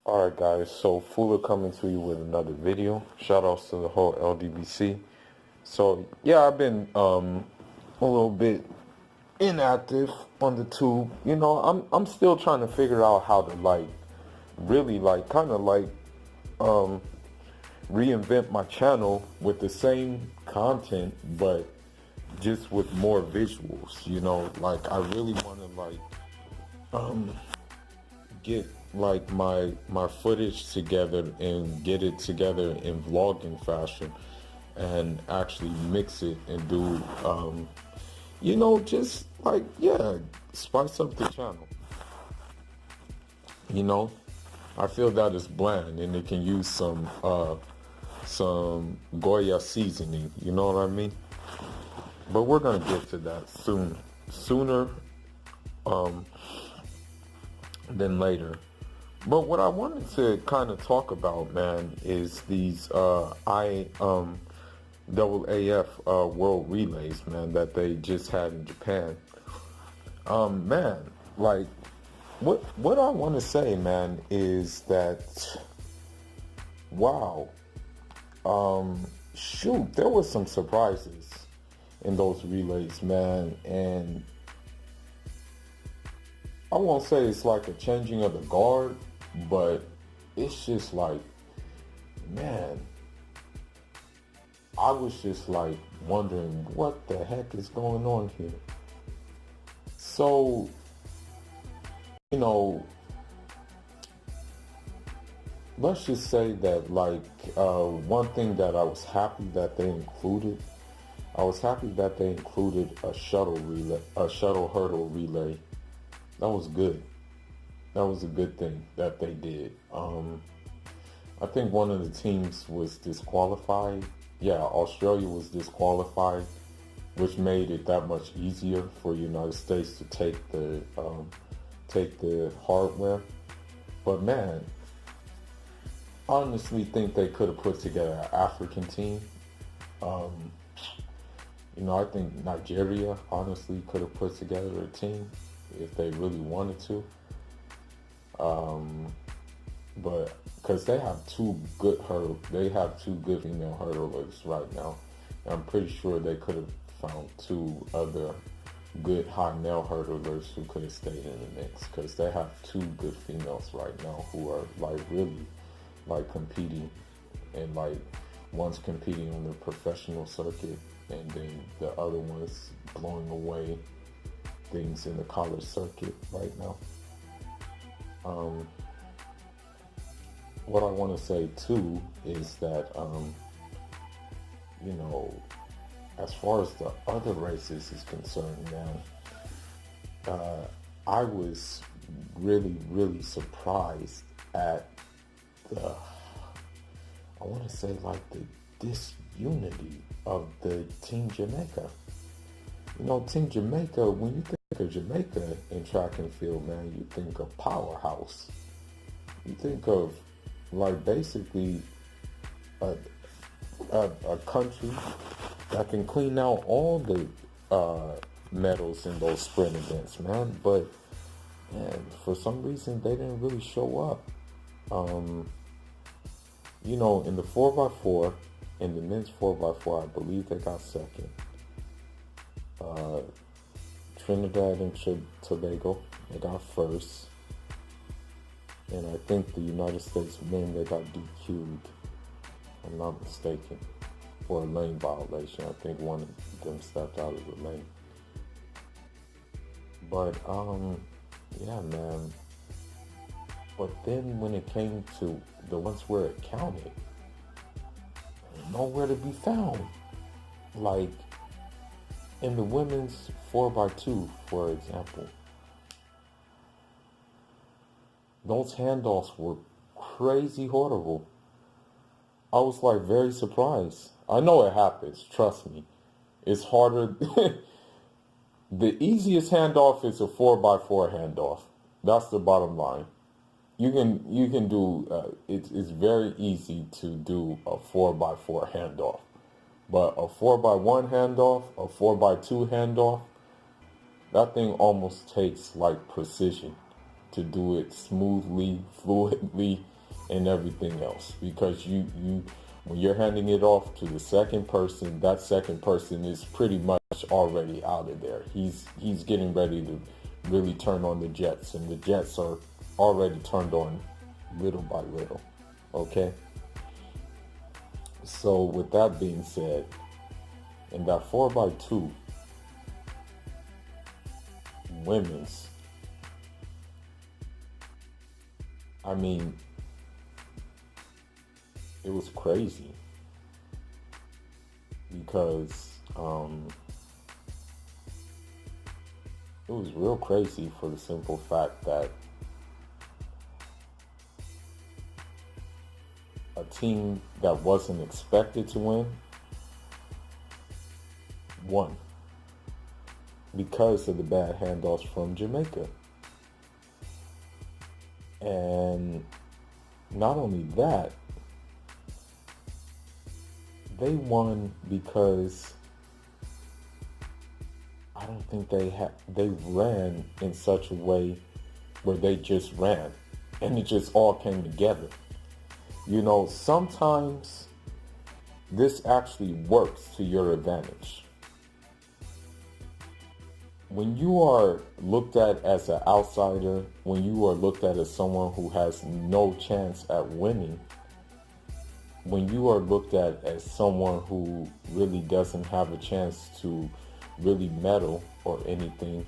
Alright guys, so Fuller coming to you with another video. Shout outs to the whole LDBC. So yeah, I've been a little bit inactive on the tube. I'm still trying to figure out how to really kind of reinvent my channel with the same content but just with more visuals, I really want to get my footage together and get it together in vlogging fashion and actually mix it and do just spice up the channel. I feel that it's bland and it can use some Goya seasoning, you know what I mean? But we're gonna get to that sooner than later. But what I wanted to kind of talk about, man, is these AAF World Relays, man, that they just had in Japan. Man, like what I want to say, man, is that wow, shoot, there were some surprises in those relays, man, and I won't say it's like a changing of the guard, but it's just like, man, I was just like wondering what the heck is going on here. So, let's just say that one thing that I was happy that they included, a shuttle hurdle relay. That was good. That was a good thing that they did. I think one of the teams was disqualified. Yeah, Australia was disqualified, which made it that much easier for the United States to take the hardware. But man, I honestly think they could have put together an African team. I think Nigeria honestly could have put together a team if they really wanted to. But because they have two good female hurdlers right now. And I'm pretty sure they could have found two other good high male hurdlers who could have stayed in the mix, because they have two good females right now who are really competing, and one's competing on the professional circuit and then the other one is blowing away things in the college circuit right now. What I want to say too is that as far as the other races is concerned, man, I was really surprised at the disunity of the Team Jamaica. Team Jamaica, when you think of Jamaica in track and field, man, you think of powerhouse. You think of basically a country that can clean out all the medals in those sprint events, man. But man, for some reason they didn't really show up. In the 4x4, in the men's 4x4, I believe they got second. Trinidad and Tobago, they got first. And I think the United States men, they got DQ'd, if I'm not mistaken, for a lane violation. I think one of them stepped out of the lane. But, yeah, man. But then when it came to the ones where it counted, nowhere to be found. In the women's 4x2, for example, those handoffs were crazy horrible. I was very surprised. I know it happens, trust me. It's harder. The easiest handoff is a 4x4 handoff. That's the bottom line. You can do, it's very easy to do a 4x4 handoff. But a 4x1 handoff, a 4x2 handoff, that thing almost takes precision to do it smoothly, fluidly, and everything else, because you when you're handing it off to the second person, that second person is pretty much already out of there. He's getting ready to really turn on the jets, and the jets are already turned on little by little. Okay? So with that being said, in that 4x2 women's, I mean, it was crazy because it was real crazy for the simple fact that a team that wasn't expected to won because of the bad handoffs from Jamaica. And not only that, they won because I don't think they ran in such a way where they just ran and it just all came together. You know, sometimes this actually works to your advantage. When you are looked at as an outsider, when you are looked at as someone who has no chance at winning, when you are looked at as someone who really doesn't have a chance to really medal or anything,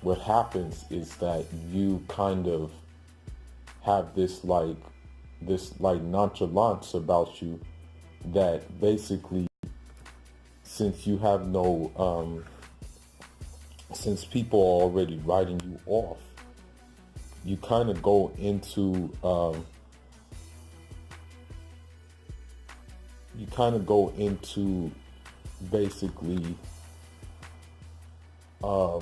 what happens is that you kind of have this nonchalance about you, that basically, since you have no since people are already writing you off, you kind of go into basically how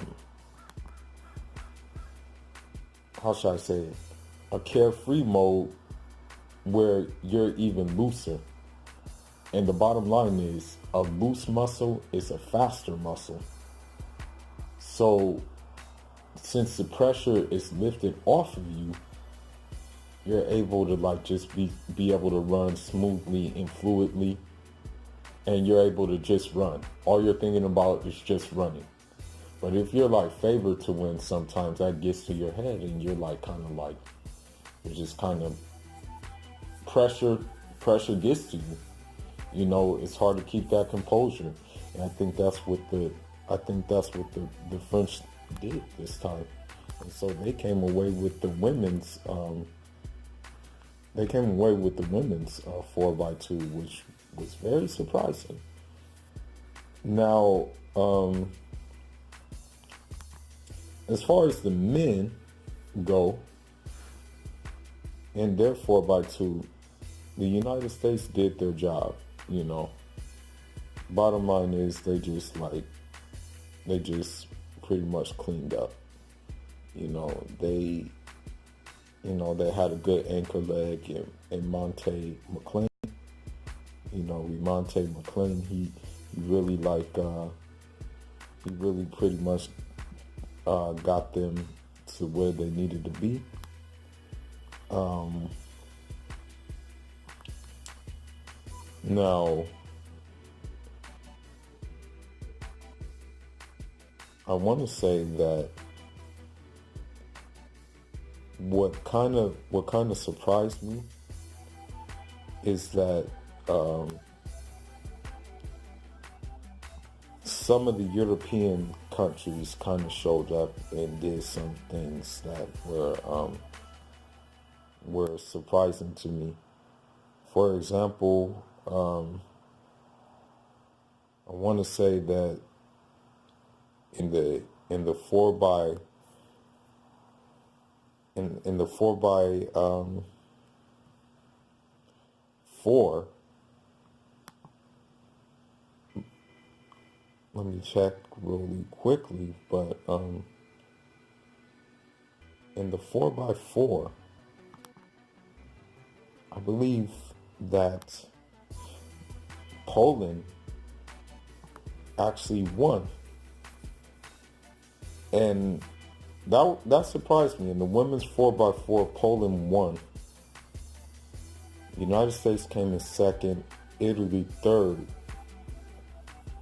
should I say it, a carefree mode where you're even looser. And the bottom line is, a loose muscle is a faster muscle. So since the pressure is lifted off of you, you're able to just be able to run smoothly and fluidly, and you're able to just run. All you're thinking about is just running. But if you're favored to win, sometimes that gets to your head, and you're you're just kind of pressure gets to you. You know, it's hard to keep that composure, and I think that's what the French did this time. And so they came away with the women's 4x2, which was very surprising. Now, as far as the men go, in their 4x2, the United States did their job. You know, bottom line is they just pretty much cleaned up. They had a good anchor leg in Monte McLean. Monte McLean, he really pretty much got them to where they needed to be. Now, I want to say that what kind of surprised me is that some of the European countries kind of showed up and did some things that were surprising to me. For example, I want to say that in the 4x4, let me check really quickly, but in the 4x4, I believe that Poland actually won, and that surprised me. In the women's 4x4, Poland won, United States came in second, Italy third.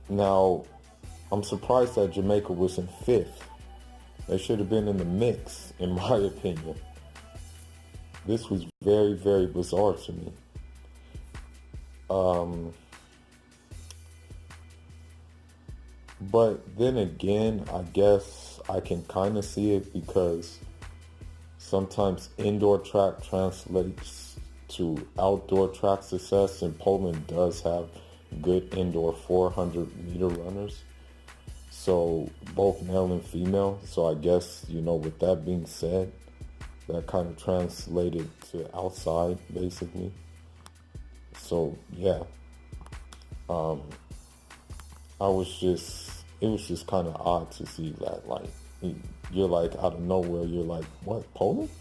Now, I'm surprised that Jamaica was in fifth. They should have been in the mix, in my opinion. This was very, very bizarre to me. But then again, I guess I can kind of see it because sometimes indoor track translates to outdoor track success, and Poland does have good indoor 400-meter runners. So both male and female. So I guess, with that being said, that kind of translated to outside, basically. So yeah, it was just kind of odd to see that. Like, you're like out of nowhere, you're like, what, Poland?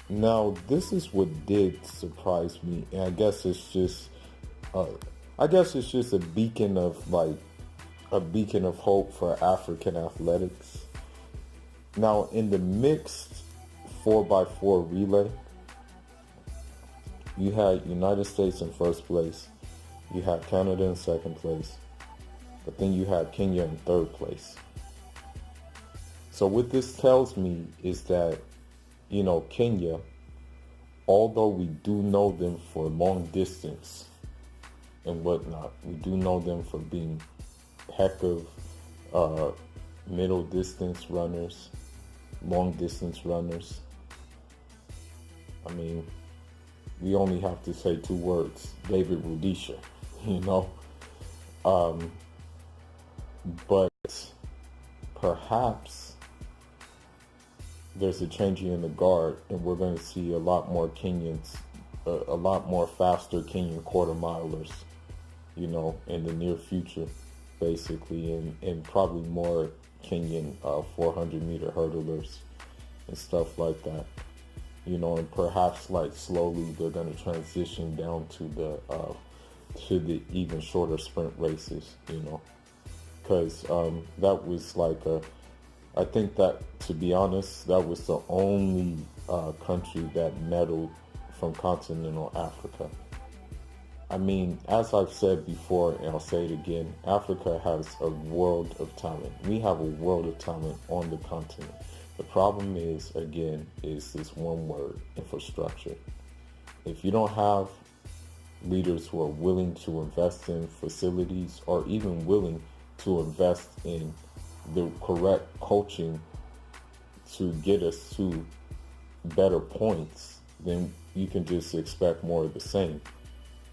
Now this is what did surprise me, and I guess it's just a beacon of hope for African athletics. Now, in the mixed 4x4 relay, you had United States in first place, you had Canada in second place, but then you had Kenya in third place. So what this tells me is that, Kenya, although we do know them for long distance and whatnot, we do know them for being heck of middle distance runners, long distance runners. I mean, we only have to say two words: David Rudisha, But perhaps there's a changing in the guard, and we're going to see a lot more Kenyans, a lot more faster Kenyan quarter milers, in the near future, basically, and probably more Kenyan 400-meter hurdlers and stuff like that. And perhaps like slowly they're going to transition down to the even shorter sprint races, because that was I think that, to be honest, that was the only country that medaled from continental Africa. I mean, as I've said before, and I'll say it again, Africa has a world of talent. We have a world of talent on the continent. The problem is this one word: infrastructure. If you don't have leaders who are willing to invest in facilities, or even willing to invest in the correct coaching to get us to better points, then you can just expect more of the same,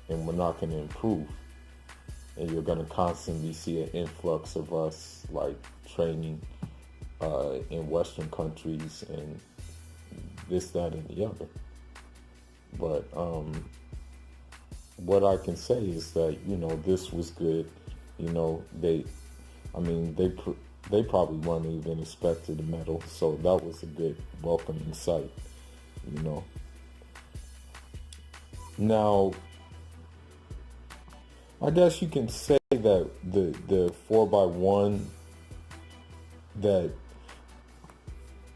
and we're not going to improve. And you're going to constantly see an influx of us training in Western countries and this, that, and the other. But what I can say is that this was good. They probably weren't even expected a medal, so that was a good welcoming sight. Now, I guess you can say that the 4x1, that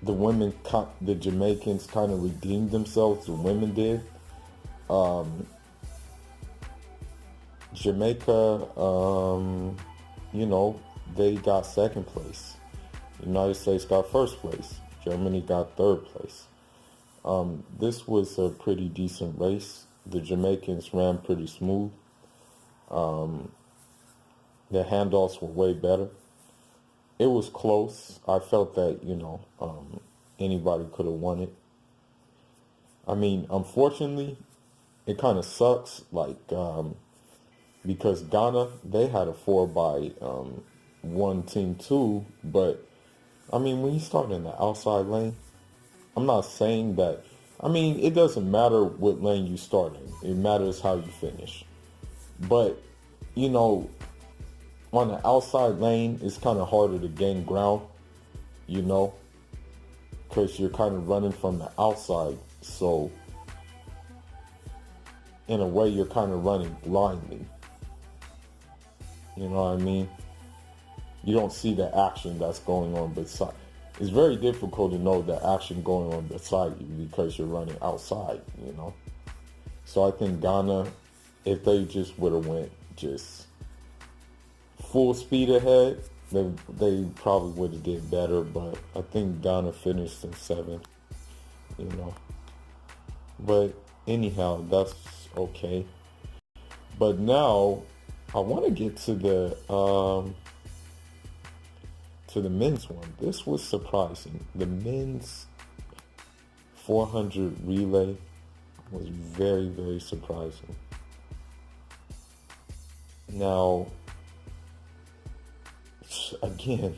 the Jamaicans kind of redeemed themselves. The women did. Jamaica, they got second place. United States got first place. Germany got third place. This was a pretty decent race. The Jamaicans ran pretty smooth. The handoffs were way better. It was close. I felt that, anybody could have won it. I mean, unfortunately, it kind of sucks, because Ghana, they had a 4x1 team too, but I mean, when you start in the outside lane, I'm not saying that, it doesn't matter what lane you start in. It matters how you finish. But, on the outside lane, it's kind of harder to gain ground, because you're kind of running from the outside. So, in a way, you're kind of running blindly. You know what I mean? You don't see the action that's going on it's very difficult to know the action going on beside you because you're running outside, you know. So I think Ghana, if they just would have went just full speed ahead, they probably would have did better. But I think Ghana finished in 7, you know. But anyhow, that's okay. But now I want to get to the men's one. This was surprising. The men's 400 relay was very, very surprising. Now, again,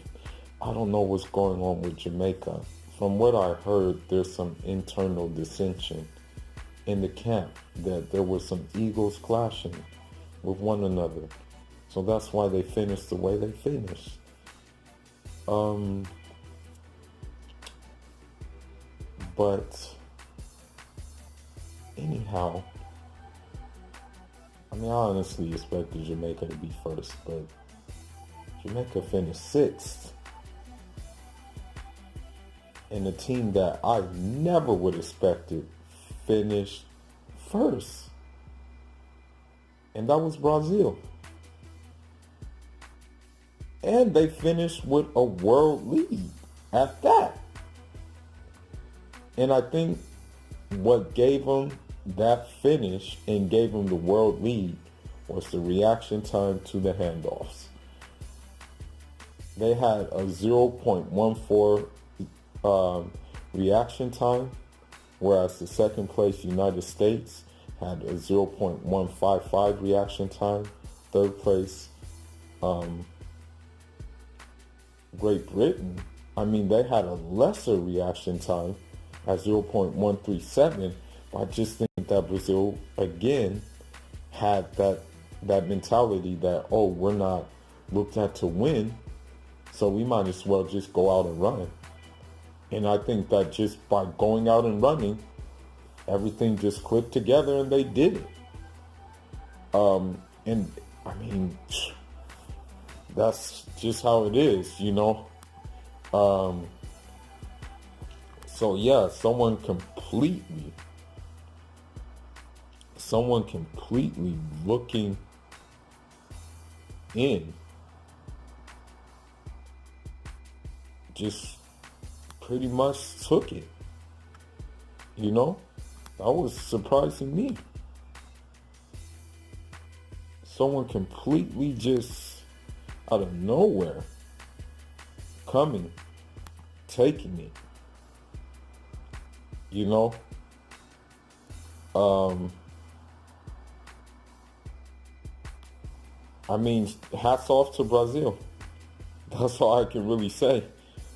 I don't know what's going on with Jamaica. From what I heard, there's some internal dissension in the camp, that there were some egos clashing with one another. So that's why they finished the way they finished. But anyhow, I mean, I honestly expected Jamaica to be first, but Jamaica finished 6th. And a team that I never would expected finished first. And that was Brazil. And they finished with a world lead at that. And I think what gave them that finish and gave them the world lead was the reaction time to the handoffs. They had a 0.14 reaction time, whereas the second place United States had a 0.155 reaction time. Third place Great Britain, I mean, they had a lesser reaction time at 0.137, but I just think that Brazil, again, had that mentality that, oh, we're not looked at to win, so we might as well just go out and run. And I think that just by going out and running, everything just clicked together and they did it. And I mean, that's just how it is, you know. So yeah, someone completely looking in just pretty much took it, you know. That was surprising me. Someone completely just out of nowhere coming, taking it, you know. I mean, hats off to Brazil. That's all I can really say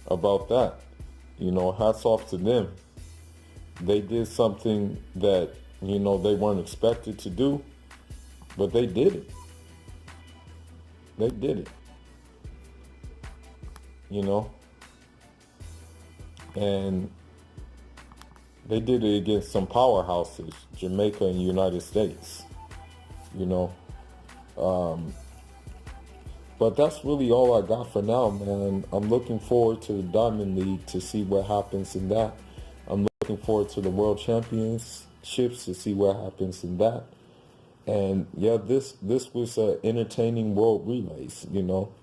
about that. You know, hats off to them. They did something that, you know, they weren't expected to do, but they did it. They did it. You know? And they did it against some powerhouses, Jamaica and United States, you know. But that's really all I got for now, man. I'm looking forward to the Diamond League to see what happens in that. I'm looking forward to the World Championships to see what happens in that. And yeah, this was entertaining World Relays, you know,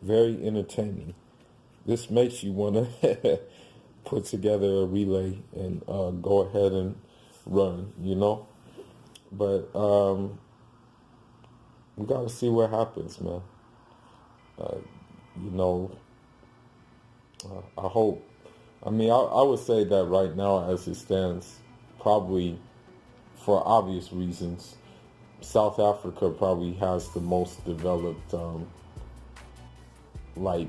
very entertaining. This makes you want to put together a relay and go ahead and run, you know. But we got to see what happens, man. You know, I hope. I mean, I would say that right now, as it stands, probably for obvious reasons, South Africa probably has the most developed, like,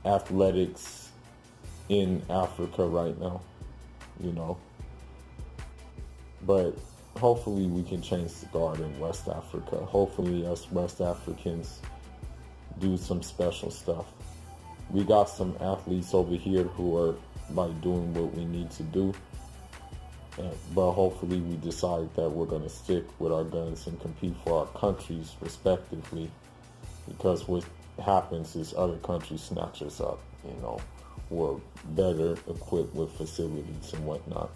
athletics in Africa right now, you know. But hopefully we can change the guard in West Africa. Hopefully us West Africans do some special stuff. We got some athletes over here who are like doing what we need to do. But hopefully we decide that we're going to stick with our guns and compete for our countries respectively, because what happens is other countries snatch us up, you know, were better equipped with facilities and whatnot.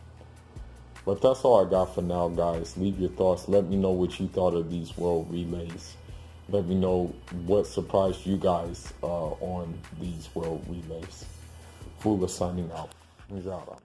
But that's all I got for now, guys. Leave your thoughts. Let me know what you thought of these world relays. Let me know what surprised you guys on these world relays. Fula signing out. Peace out.